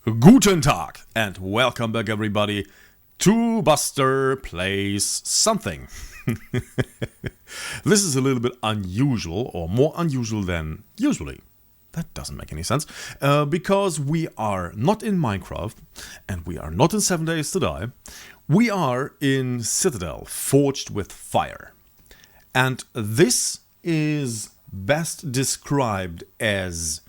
Guten Tag and welcome back everybody to Buster Plays Something. This is a little bit unusual, or more unusual than usually. That doesn't make any sense, because we are not in Minecraft and we are not in 7 Days to Die. We are in Citadel, forged with fire. And this is best described as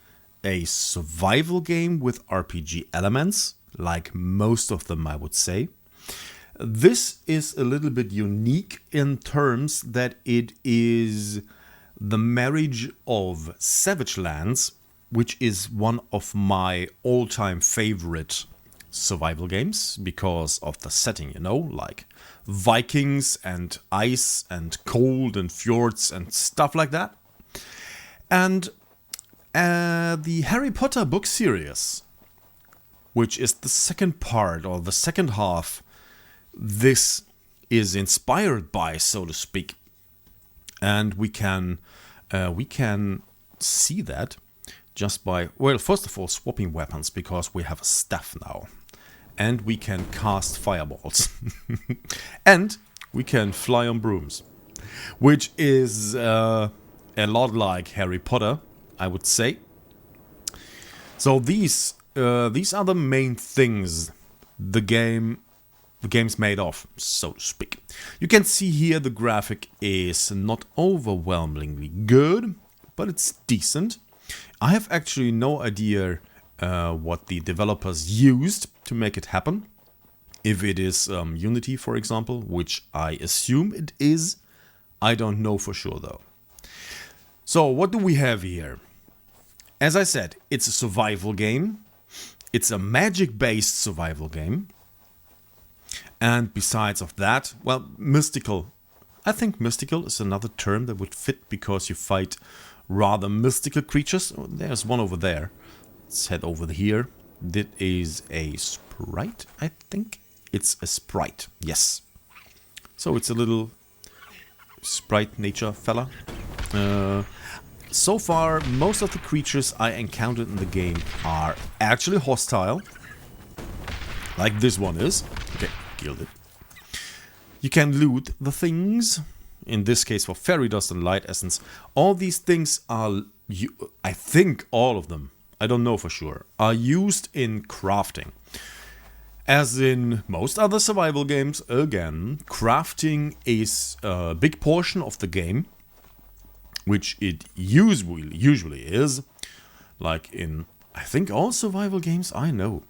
a survival game with RPG elements, like most of them I would say. This is a little bit unique in terms that it is the marriage of Savage Lands, which is one of my all-time favorite survival games because of the setting, you know, like Vikings and ice and cold and fjords and stuff like that. And the Harry Potter book series, which is the second part or the second half, this is inspired by, so to speak. And we can see that just by, well, first of all, swapping weapons, because we have a staff now. And we can cast fireballs. And we can fly on brooms. Which is a lot like Harry Potter, I would say. So these are the main things the game's made of, so to speak. You can see here the graphic is not overwhelmingly good, but it's decent. I have actually no idea what the developers used to make it happen. If it is Unity, for example, which I assume it is. I don't know for sure though. So what do we have here? As I said, it's a survival game. It's a magic-based survival game. And besides of that, well, mystical. I think mystical is another term that would fit, because you fight rather mystical creatures. Oh, there's one over there. Let's head over here. That is a sprite, I think. It's a sprite, yes. So it's a little sprite nature fella. So far, most of the creatures I encountered in the game are actually hostile. Like this one is. Okay, killed it. You can loot the things. In this case for fairy dust and light essence. All these things are, I think all of them, I don't know for sure, are used in crafting. As in most other survival games, again, crafting is a big portion of the game. Which it usually is, like in, I think, all survival games I know.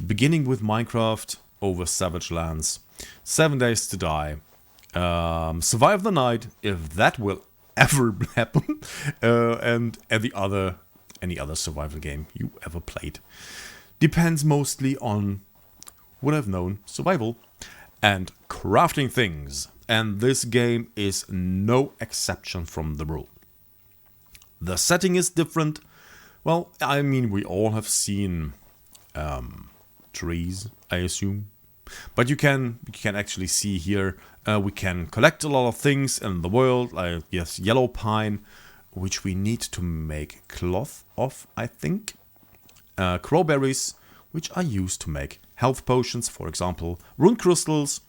Beginning with Minecraft, over Savage Lands, 7 Days to Die, Survive the Night, if that will ever happen, and any other survival game you ever played. Depends mostly on what I've known, survival, and crafting things. And this game is no exception from the rule. The setting is different. Well, I mean, we all have seen trees, I assume. But you can actually see here, we can collect a lot of things in the world. Like, yes, yellow pine, which we need to make cloth of, I think. Crowberries, which are used to make health potions, for example. Rune crystals,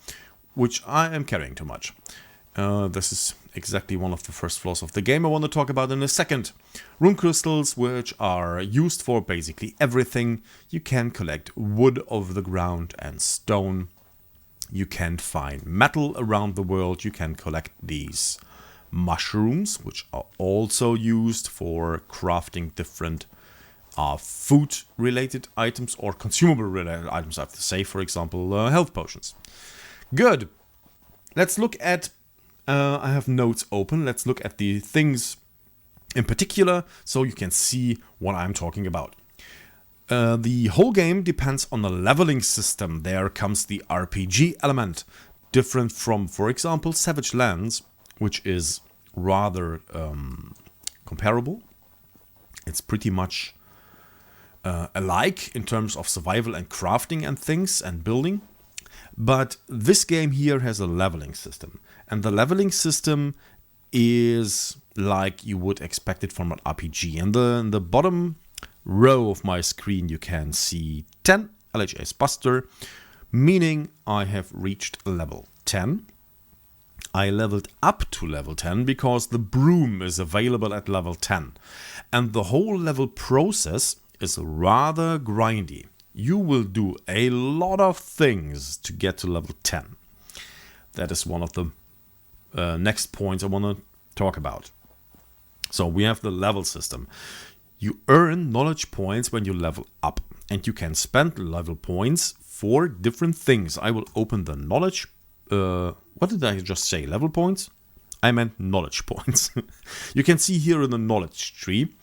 which I am carrying too much. This is exactly one of the first flaws of the game I want to talk about in a second. Rune crystals, which are used for basically everything. You can collect wood over the ground and stone. You can find metal around the world. You can collect these mushrooms, which are also used for crafting different food-related items or consumable-related items, I have to say, for example, health potions. Good. Let's look at, I have notes open. Let's look at the things in particular so you can see what I'm talking about. The whole game depends on the leveling system. There comes the RPG element, different from, for example, Savage Lands, which is rather comparable. It's pretty much alike in terms of survival and crafting and things and building. But this game here has a leveling system. And the leveling system is like you would expect it from an RPG. And the bottom row of my screen you can see 10 LHS Buster, meaning I have reached level 10. I leveled up to level 10 because the broom is available at level 10. And the whole level process is rather grindy. You will do a lot of things to get to level 10. That is one of the next points I want to talk about. So we have the level system. You earn knowledge points when you level up, and you can spend level points for different things. I will open the knowledge. What did I just say? Level points? I meant knowledge points. You can see here in the knowledge tree,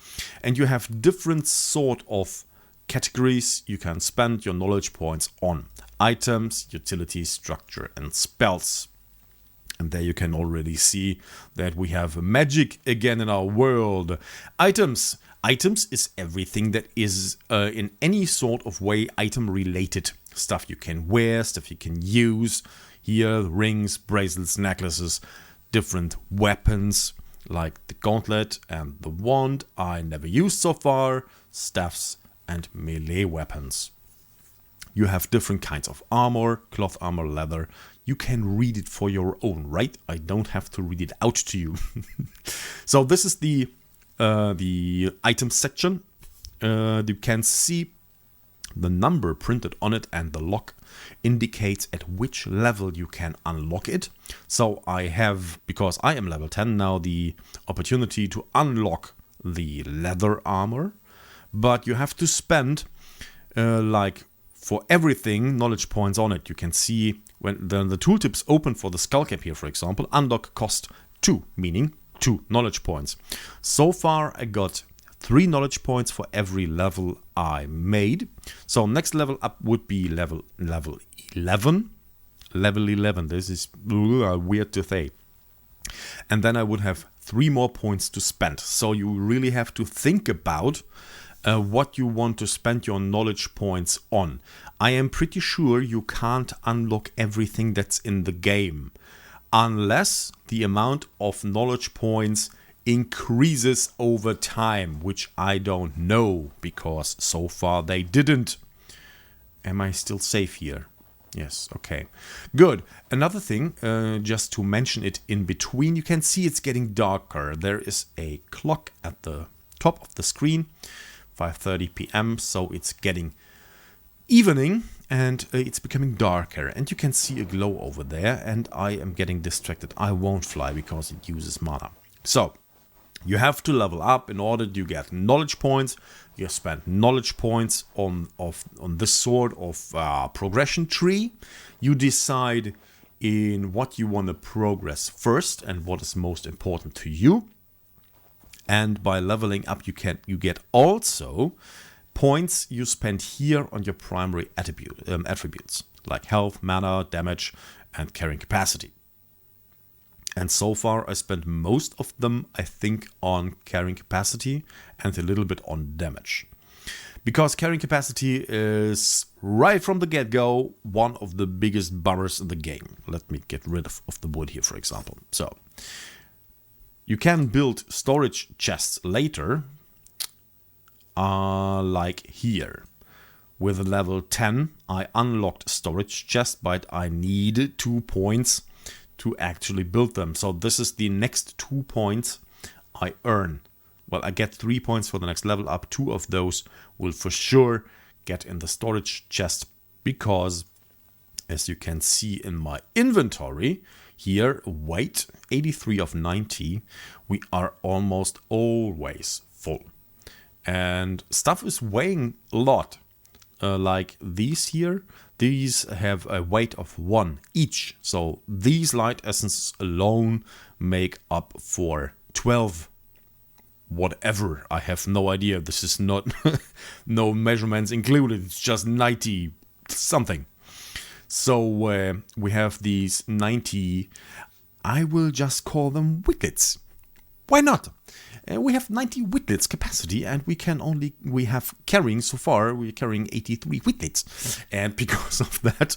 and you have different sort of categories you can spend your knowledge points on. Items, utilities, structure, and spells. And there you can already see that we have magic again in our world. Items. Items is everything that is in any sort of way item related. Stuff you can wear, stuff you can use. Here, rings, bracelets, necklaces, different weapons like the gauntlet and the wand I never used so far, staffs and melee weapons. You have different kinds of armor, cloth armor, leather. You can read it for your own, right? I don't have to read it out to you. So this is the item section. You can see the number printed on it, and the lock indicates at which level you can unlock it. So I have, because I am level 10 now, the opportunity to unlock the leather armor. But you have to spend like for everything knowledge points on it. You can see when the tooltips open for the skull cap here, for example, unlock cost 2, meaning 2 knowledge points. So far I got 3 knowledge points for every level I made. So next level up would be level 11. Level 11, this is weird to say. And then I would have 3 more points to spend. So you really have to think about what you want to spend your knowledge points on. I am pretty sure you can't unlock everything that's in the game unless the amount of knowledge points increases over time, which I don't know because so far they didn't. Am I still safe here? Yes, okay. Good. Another thing, just to mention it in between, you can see it's getting darker. There is a clock at the top of the screen, 5:30 p.m., so it's getting evening and it's becoming darker. And you can see a glow over there, and I am getting distracted. I won't fly because it uses mana. So, you have to level up in order to get knowledge points. You spend knowledge points on this sort of progression tree. You decide in what you want to progress first and what is most important to you. And by leveling up, you get also points you spend here on your primary attributes like health, mana, damage, and carrying capacity. And so far, I spent most of them, I think, on carrying capacity and a little bit on damage. Because carrying capacity is, right from the get-go, one of the biggest bummers in the game. Let me get rid of the wood here, for example. So, you can build storage chests later, like here. With level 10, I unlocked storage chest, but I need 2 points to actually build them. So this is the next 2 points I earn. Well, I get 3 points for the next level up. 2 of those will for sure get in the storage chest because, as you can see in my inventory, here, weight, 83 of 90, we are almost always full. And stuff is weighing a lot. Like these here, these have a weight of 1 each. So these light essences alone make up for 12 whatever. I have no idea. This is not no measurements included. It's just 90 something. So we have these 90, I will just call them witlets. Why not? We have 90 witlets capacity, and we have carrying so far, we're carrying 83 witlets. And because of that,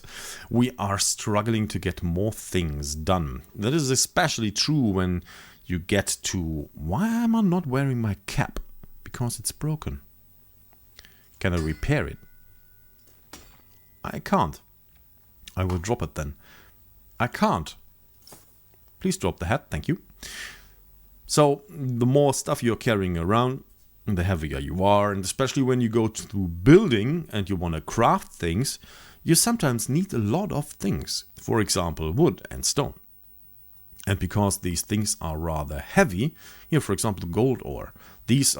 we are struggling to get more things done. That is especially true when you get to, why am I not wearing my cap? Because it's broken. Can I repair it? I can't. I will drop it then. I can't. Please drop the hat, thank you. So, the more stuff you're carrying around, the heavier you are, and especially when you go to building and you want to craft things, you sometimes need a lot of things. For example, wood and stone. And because these things are rather heavy, here for example gold ore, these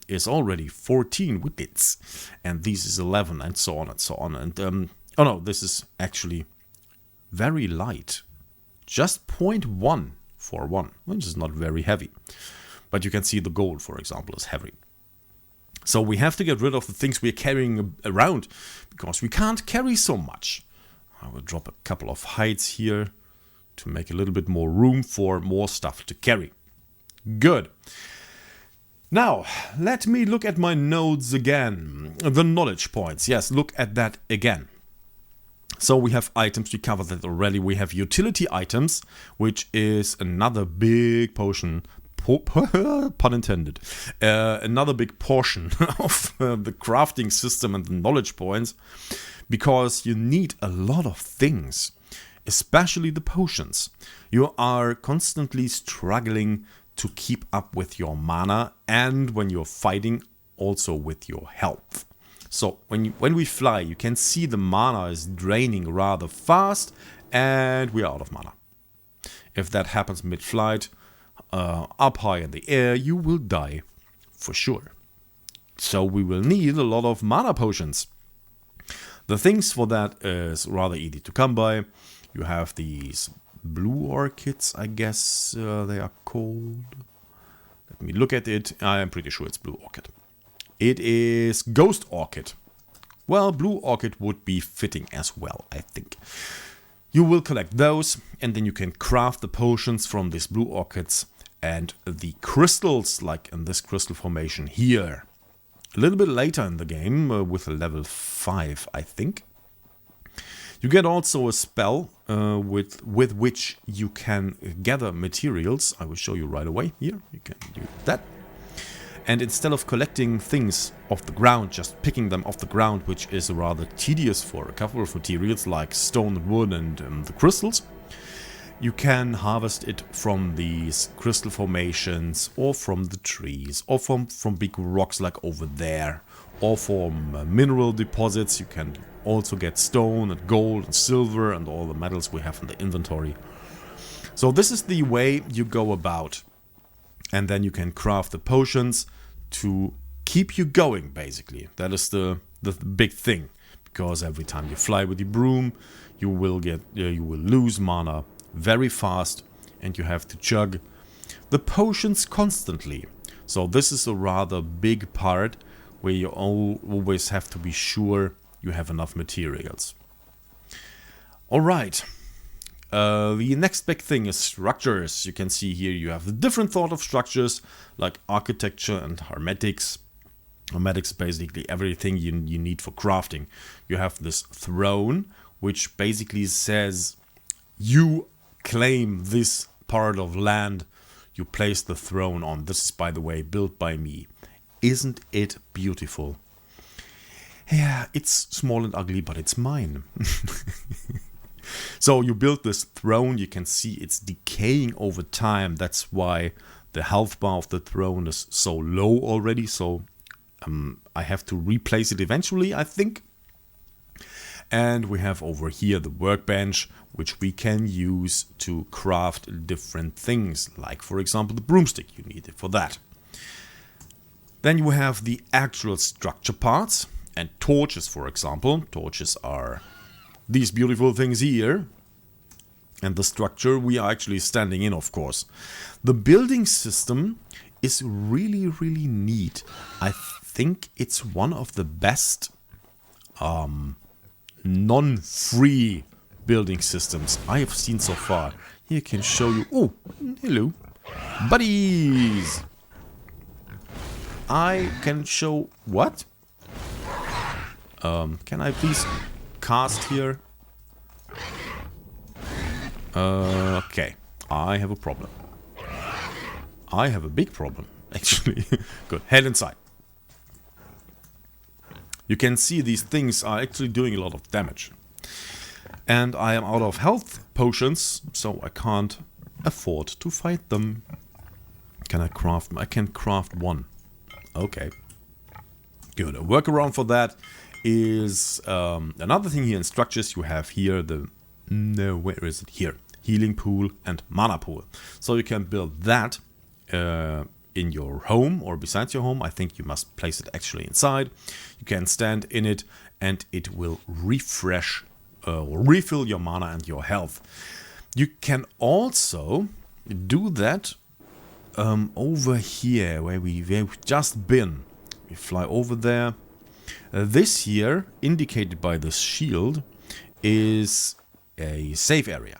is already 14 wickets, and this is 11, and so on and so on. And oh no, this is actually very light, just 0.1 for 1, which is not very heavy. But you can see the gold, for example, is heavy. So we have to get rid of the things we're carrying around, because we can't carry so much. I will drop a couple of heights here to make a little bit more room for more stuff to carry. Good. Now, let me look at my nodes again. The knowledge points. Yes, look at that again. So we have items, we covered that already. We have utility items, which is another big potion. Pun intended. Another big portion of the crafting system and the knowledge points. Because you need a lot of things. Especially the potions. You are constantly struggling to keep up with your mana, and when you're fighting, also with your health. So when we fly, you can see the mana is draining rather fast, and we are out of mana. If that happens mid-flight, up high in the air, you will die for sure. So we will need a lot of mana potions. The things for that is rather easy to come by. You have these blue orchids, I guess they are called. Let me look at it. I am pretty sure it's blue orchid. It is ghost orchid. Well, blue orchid would be fitting as well, I think. You will collect those, and then you can craft the potions from these blue orchids and the crystals, like in this crystal formation here. A little bit later in the game, with a level 5, I think. You get also a spell with which you can gather materials. I will show you right away. Here, you can do that. And instead of collecting things off the ground, just picking them off the ground, which is rather tedious for a couple of materials like stone and wood and the crystals, you can harvest it from these crystal formations or from the trees or from big rocks like over there, or from mineral deposits. You can also get stone and gold and silver and all the metals we have in the inventory. So this is the way you go about. And then you can craft the potions to keep you going, basically. That is the big thing. Because every time you fly with the broom, you will lose mana very fast, and you have to chug the potions constantly. So this is a rather big part where you always have to be sure you have enough materials. Alright. The next big thing is structures. You can see here you have the different sort of structures like architecture and hermetics. Hermetics basically everything you need for crafting. You have this throne, which basically says you claim this part of land you place the throne on. This is, by the way, built by me. Isn't it beautiful? Yeah, it's small and ugly, but it's mine. So you build this throne, you can see it's decaying over time. That's why the health bar of the throne is so low already. So I have to replace it eventually, I think. And we have over here the workbench, which we can use to craft different things. Like, for example, the broomstick, you need it for that. Then you have the actual structure parts and torches, for example. Torches are these beautiful things here. And the structure we are actually standing in, of course. The building system is really, really neat. I think it's one of the best non-free building systems I have seen so far. Here I can show you. Oh, hello. Buddies! I can show... What? Can I please cast here? Okay. I have a problem. I have a big problem, actually. Good. Head inside. You can see these things are actually doing a lot of damage. And I am out of health potions, so I can't afford to fight them. Can I craft? I can craft one. Okay. Good. A workaround for that is another thing here in structures. You have here the... No, where is it? Here. Healing pool and mana pool. So you can build that in your home or besides your home. I think you must place it actually inside. You can stand in it and it will refresh or refill your mana and your health. You can also do that over here where we've just been. We fly over there. This here, indicated by this shield, is a safe area.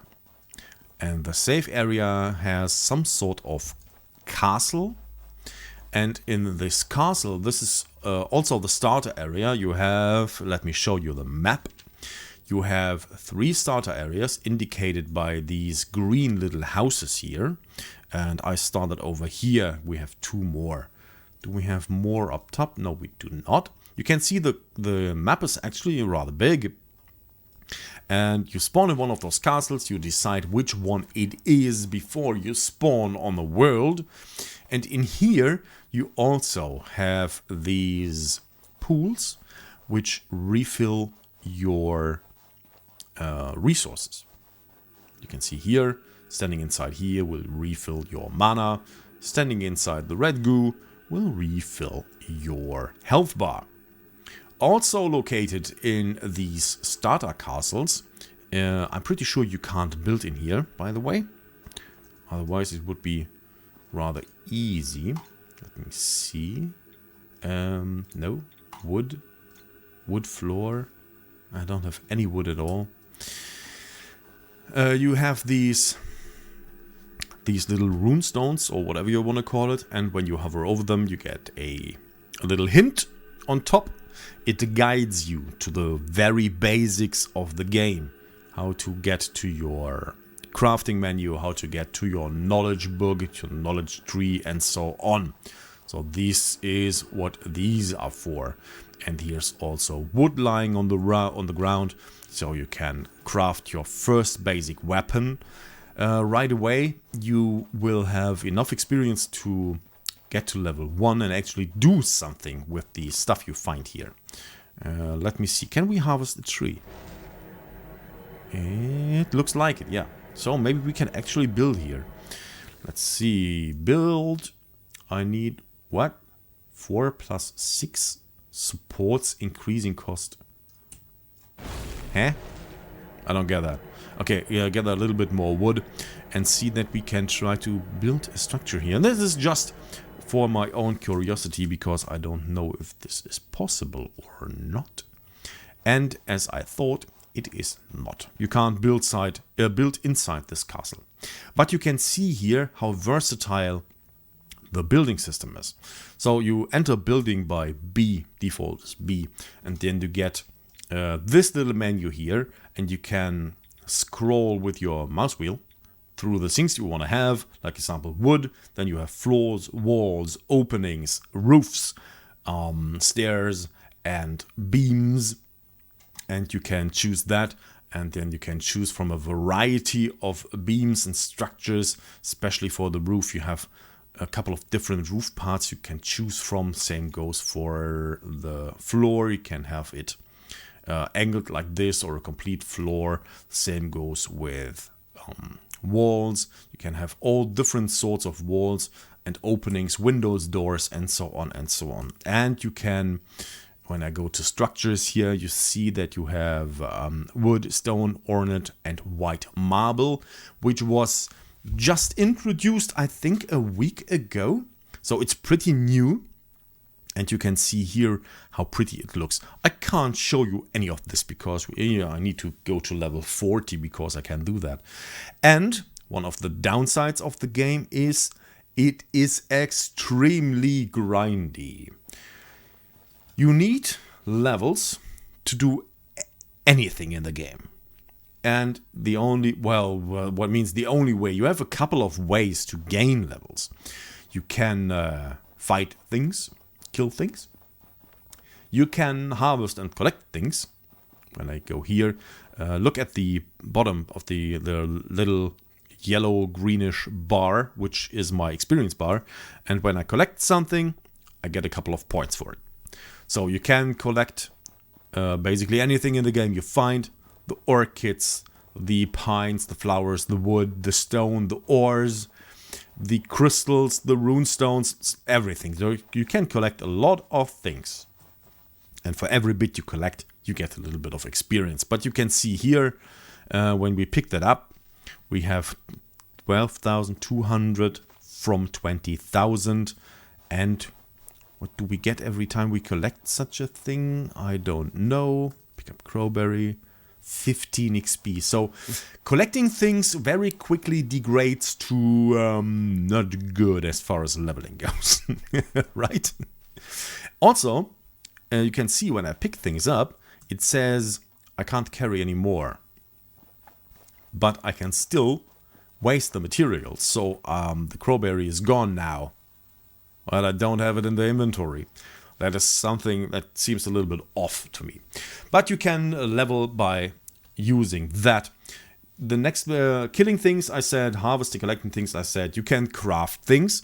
And the safe area has some sort of castle. And in this castle, this is also the starter area. You have, let me show you the map. You have 3 starter areas indicated by these green little houses here. And I started over here. We have 2 more. Do we have more up top? No, we do not. You can see the map is actually rather big. And you spawn in one of those castles. You decide which one it is before you spawn on the world. And in here, you also have these pools which refill your resources. You can see here, standing inside here will refill your mana. Standing inside the red goo will refill your health bar. Also located in these starter castles, I'm pretty sure you can't build in here, by the way. Otherwise it would be rather easy. Let me see. No, wood floor. I don't have any wood at all. You have these little rune stones or whatever you want to call it, and when you hover over them you get a little hint on top. It guides you to the very basics of the game. How to get to your crafting menu, how to get to your knowledge book, your knowledge tree, and so on. So this is what these are for. And here's also wood lying on the ground, so you can craft your first basic weapon. Right away you will have enough experience to get to level 1 and actually do something with the stuff you find here. Let me see, can we harvest a tree? It looks like it, yeah. So maybe we can actually build here. Let's see, build. I need what? 4 plus 6 supports increasing cost. Huh? I don't get that. Okay, yeah, gather a little bit more wood and see that we can try to build a structure here. And this is just for my own curiosity because I don't know if this is possible or not. And as I thought, it is not. You can't build inside this castle. But you can see here how versatile the building system is. So you enter building by B, default is B, and then you get this little menu here, and you can scroll with your mouse wheel through the things you want to have, like example wood. Then you have floors, walls, openings, roofs, stairs and beams, and you can choose that. And then you can choose from a variety of beams and structures. Especially for the roof, you have a couple of different roof parts you can choose from. Same goes for the floor. You can have it angled like this or a complete floor. Same goes with walls. You can have all different sorts of walls and openings, windows, doors, and so on and so on. And you can, when I go to structures here, you see that you have wood, stone, ornate, and white marble, which was just introduced, I think, a week ago. So it's pretty new. And you can see here how pretty it looks. I can't show you any of this because I need to go to level 40 because I can do that. And one of the downsides of the game is it is extremely grindy. You need levels to do anything in the game. And the only, what means the only way? You have a couple of ways to gain levels. You can fight things, kill things. You can harvest and collect things. When I go here, look at the bottom of the little yellow greenish bar, which is my experience bar. And when I collect something, I get a couple of points for it. So you can collect basically anything in the game you find. The orchids, the pines, the flowers, the wood, the stone, the ores, the crystals, the rune stones, everything. So you can collect a lot of things. And for every bit you collect, you get a little bit of experience. But you can see here, when we pick that up, we have 12,200 from 20,000. And what do we get every time we collect such a thing? I don't know. Pick up crowberry. 15 XP. So collecting things very quickly degrades to not good as far as leveling goes. Right? Also, you can see when I pick things up, it says I can't carry any more. But I can still waste the materials. So the crowberry is gone now. But I don't have it in the inventory. That is something that seems a little bit off to me. But you can level by using that. The next killing things I said, harvesting, collecting things I said. You can craft things.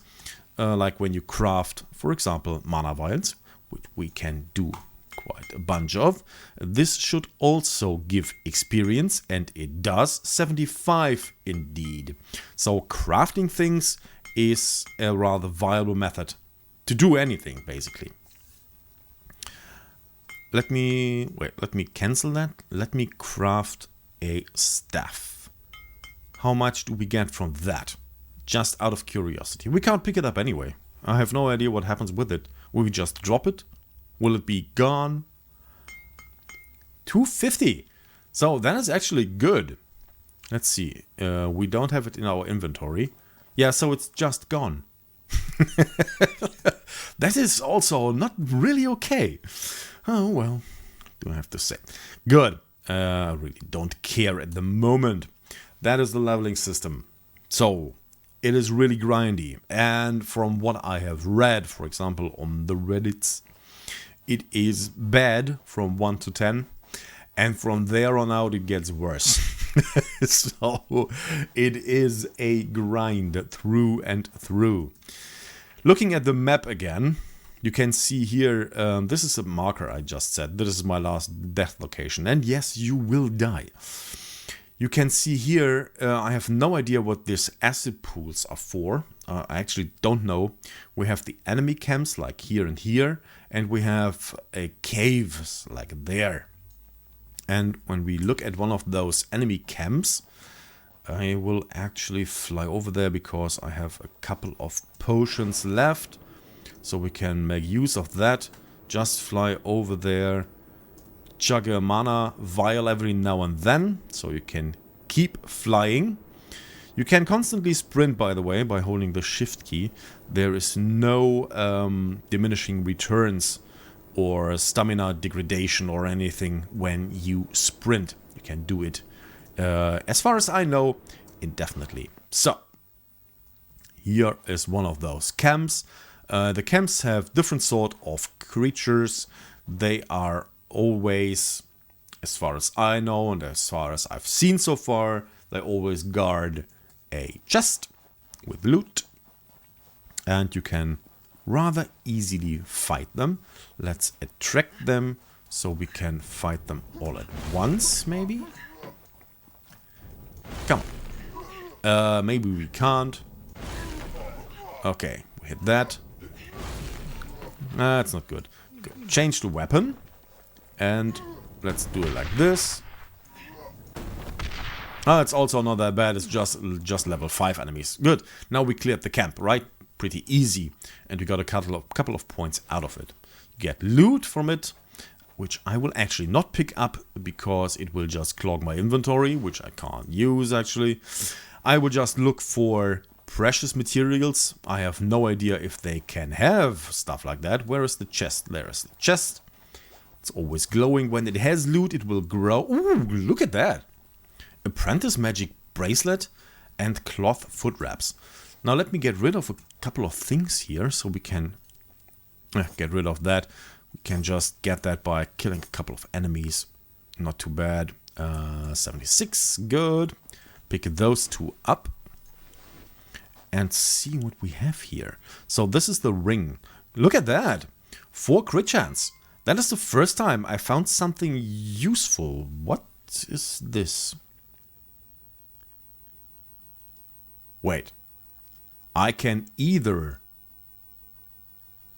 Like when you craft, for example, mana vials, which we can do quite a bunch of. This should also give experience, and it does. 75 indeed. So crafting things is a rather viable method to do anything, basically. Let me cancel that. Let me craft a staff. How much do we get from that? Just out of curiosity. We can't pick it up anyway. I have no idea what happens with it. Will we just drop it? Will it be gone? 250. So that is actually good. Let's see. We don't have it in our inventory. Yeah, so it's just gone. That is also not really okay. Oh, well, do I have to say. Good. I really don't care at the moment. That is the leveling system. So, it is really grindy. And from what I have read, for example, on the Reddits, it is bad from 1 to 10. And from there on out, it gets worse. So, it is a grind through and through. Looking at the map again, you can see here, this is a marker I just said. This is my last death location. And yes, you will die. You can see here, I have no idea what these acid pools are for. I actually don't know. We have the enemy camps like here and here. And we have caves like there. And when we look at one of those enemy camps, I will actually fly over there because I have a couple of potions left. So we can make use of that. Just fly over there. Chug a mana vial every now and then. So you can keep flying. You can constantly sprint, by the way, by holding the shift key. There is no diminishing returns or stamina degradation or anything when you sprint. You can do it, as far as I know, indefinitely. So, here is one of those camps. The camps have different sort of creatures. They are always, as far as I know and as far as I've seen so far, they always guard a chest with loot. And you can rather easily fight them. Let's attract them so we can fight them all at once, maybe? Come on. Maybe we can't. Okay, we hit that. That's not good. Change the weapon. And let's do it like this. It's also not that bad. It's just level 5 enemies. Good. Now we cleared the camp, right? Pretty easy. And we got a couple of points out of it. You get loot from it, which I will actually not pick up because it will just clog my inventory, which I can't use actually. I will just look for precious materials. I have no idea if they can have stuff like that. Where is the chest? There is the chest. It's always glowing. When it has loot, it will grow. Ooh, look at that. Apprentice magic bracelet and cloth foot wraps. Now let me get rid of a couple of things here so we can get rid of that. We can just get that by killing a couple of enemies. Not too bad. 76, good. Pick those two up. And see what we have here. So this is the ring. Look at that. 4 crit chance. That is the first time I found something useful. What is this? Wait. I can either...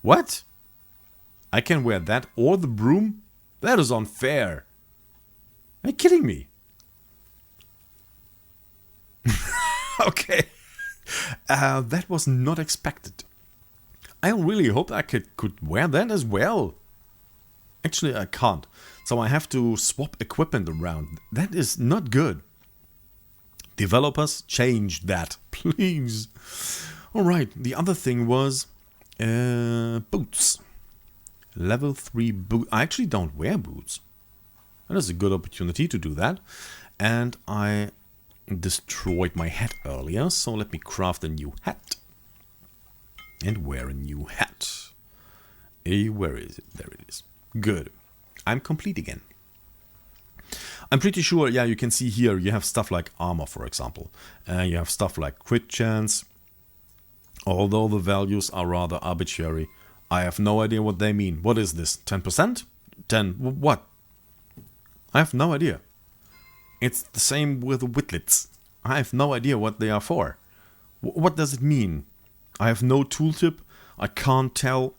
What? I can wear that or the broom? That is unfair. Are you kidding me? Okay. That was not expected. I really hoped I could wear that as well. Actually, I can't. So I have to swap equipment around. That is not good. Developers, change that, please. Alright, the other thing was boots. Level 3 boot. I actually don't wear boots. That is a good opportunity to do that. And I destroyed my hat earlier, so let me craft a new hat. And wear a new hat. Where is it? There it is. Good. I'm complete again. I'm pretty sure, yeah, you can see here, you have stuff like armor, for example. You have stuff like crit chance. Although the values are rather arbitrary. I have no idea what they mean. What is this? 10%? 10? What? I have no idea. It's the same with whitlets. I have no idea what they are for. What does it mean? I have no tooltip. I can't tell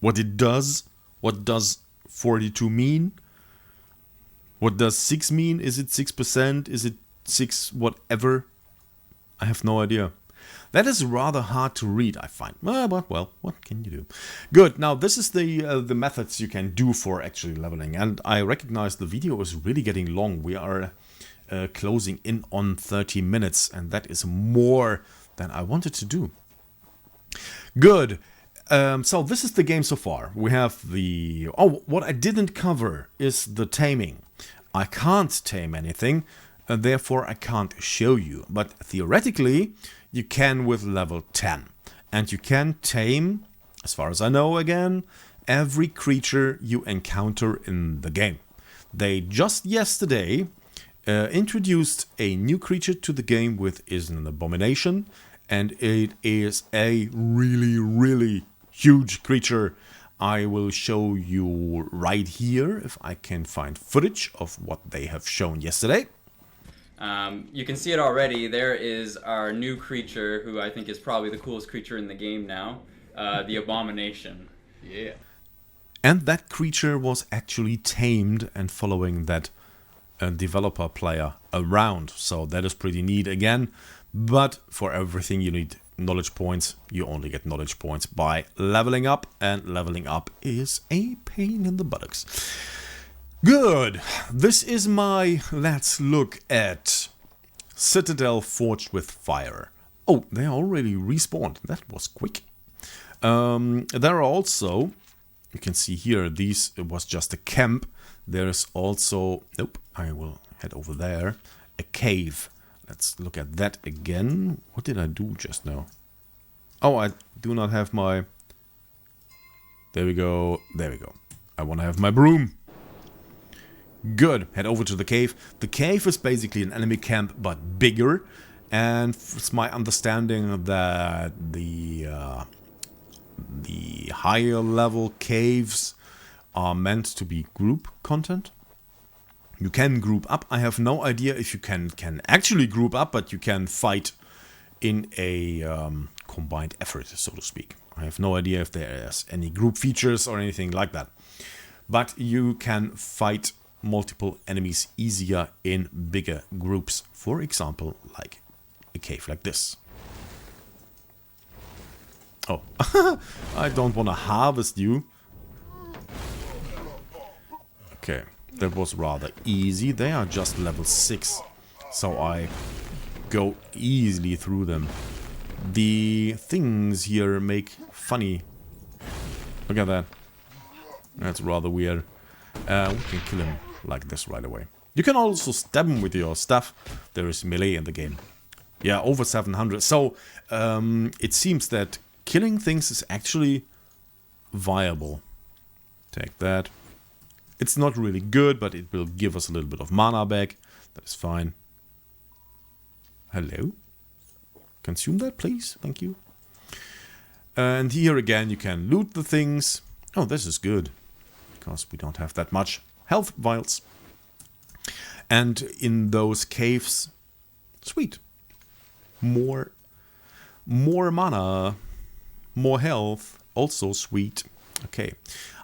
what it does. What does 42 mean? What does 6 mean? Is it 6%? Is it 6 whatever? I have no idea. That is rather hard to read, I find. But, well, what can you do? Good. Now, this is the methods you can do for actually leveling. And I recognize the video is really getting long. We are closing in on 30 minutes. And that is more than I wanted to do. Good. So this is the game so far. We have the... Oh, what I didn't cover is the taming. I can't tame anything. Therefore, I can't show you. But theoretically... You can with level 10. And you can tame, as far as I know again, every creature you encounter in the game. They just yesterday introduced a new creature to the game with is an abomination. And it is a really, really huge creature. I will show you right here if I can find footage of what they have shown yesterday. You can see it already. There is our new creature, who I think is probably the coolest creature in the game now, the Abomination. Yeah. And that creature was actually tamed and following that developer player around. So that is pretty neat again. But for everything you need knowledge points. You only get knowledge points by leveling up. And leveling up is a pain in the buttocks. Good. This is my let's look at Citadel Forged with Fire. Oh, they already respawned. That was quick. There are also, you can see here, it was just a camp. There's also, nope, I will head over there, a cave. Let's look at that again. What did I do just now? Oh, I do not have my, there we go, there we go. I want to have my broom. Good. Head over to the cave. The cave is basically an enemy camp, but bigger. And it's my understanding that the higher level caves are meant to be group content. You can group up. I have no idea if you can actually group up, but you can fight in a combined effort, so to speak. I have no idea if there's any group features or anything like that. But you can fight multiple enemies easier in bigger groups. For example, like a cave like this. Oh, I don't want to harvest you. Okay, that was rather easy. They are just level 6, so I go easily through them. The things here make funny. Look at that. That's rather weird. We can kill him like this right away. You can also stab him with your stuff. There is melee in the game. Yeah, over 700. So, it seems that killing things is actually viable. Take that. It's not really good, but it will give us a little bit of mana back. That is fine. Hello? Consume that, please. Thank you. And here again, you can loot the things. Oh, this is good. Because we don't have that much health vials. And in those caves... Sweet. More mana. More health. Also sweet. Okay.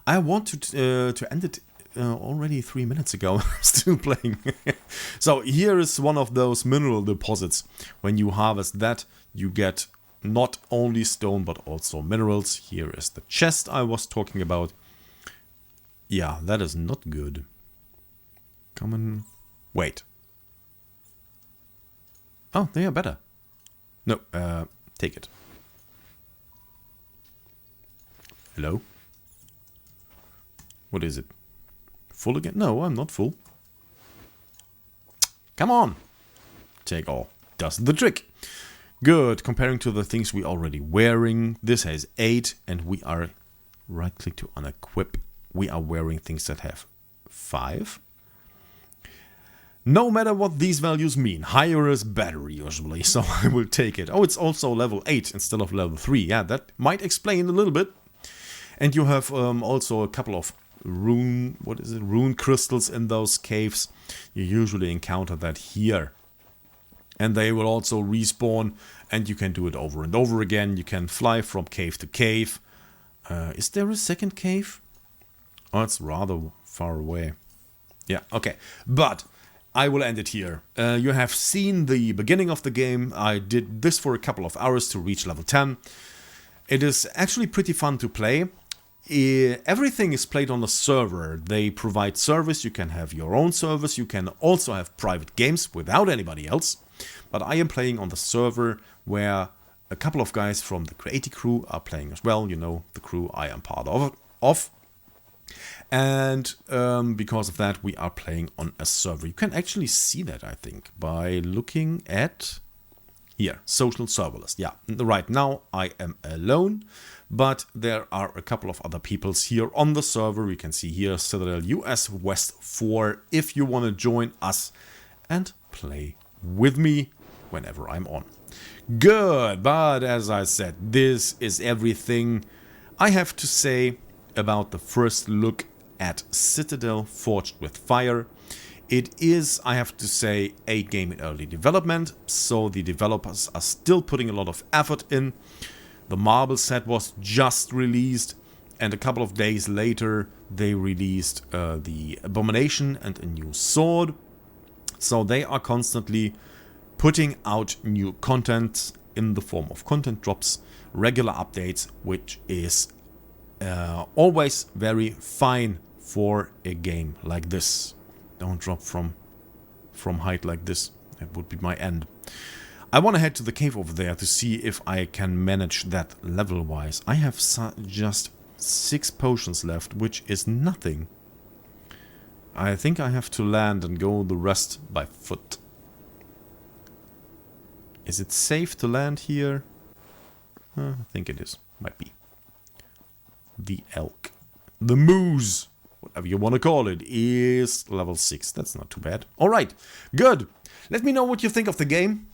I want to end it already 3 minutes ago. I'm still playing. So here is one of those mineral deposits. When you harvest that, you get not only stone but also minerals. Here is the chest I was talking about. Yeah, that is not good. Come on. Wait. Oh, they are better. No, take it. Hello? What is it? Full again? No, I'm not full. Come on! Take all. Does the trick. Good. Comparing to the things we already wearing, this has 8, and we are right-click to unequip. We are wearing things that have 5. No matter what these values mean, higher is better usually, so I will take it. Oh, it's also level 8 instead of level 3. Yeah, that might explain a little bit. And you have also a couple of rune crystals in those caves. You usually encounter that here. And they will also respawn, and you can do it over and over again. You can fly from cave to cave. Is there a second cave? Oh, it's rather far away. Yeah, okay. But I will end it here. You have seen the beginning of the game. I did this for a couple of hours to reach level 10. It is actually pretty fun to play. Everything is played on a server. They provide service. You can have your own service. You can also have private games without anybody else. But I am playing on the server where a couple of guys from the CreatiCrew are playing as well. You know, the crew I am part of. And because of that, we are playing on a server. You can actually see that, I think, by looking at... Here, social server list. Yeah, right now I am alone, but there are a couple of other peoples here on the server. You can see here Citadel US West 4 if you want to join us and play with me whenever I'm on. Good, but as I said, this is everything I have to say about the first look at Citadel Forged with Fire. It is, I have to say, a game in early development, so the developers are still putting a lot of effort in. The marble set was just released, and a couple of days later they released the Abomination and a new sword. So they are constantly putting out new content in the form of content drops, regular updates, which is always very fine for a game like this. Don't drop from height like this. That would be my end. I want to head to the cave over there to see if I can manage that level-wise. I have just 6 potions left, which is nothing. I think I have to land and go the rest by foot. Is it safe to land here? I think it is. Might be. The elk. The moose, whatever you want to call it, is level 6. That's not too bad. Alright, good. Let me know what you think of the game.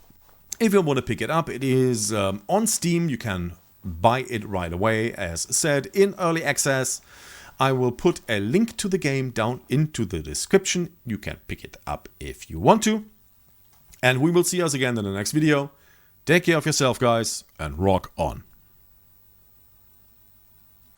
If you want to pick it up, it is on Steam. You can buy it right away, as said, in early access. I will put a link to the game down into the description. You can pick it up if you want to. And we will see us again in the next video. Take care of yourself, guys, and rock on.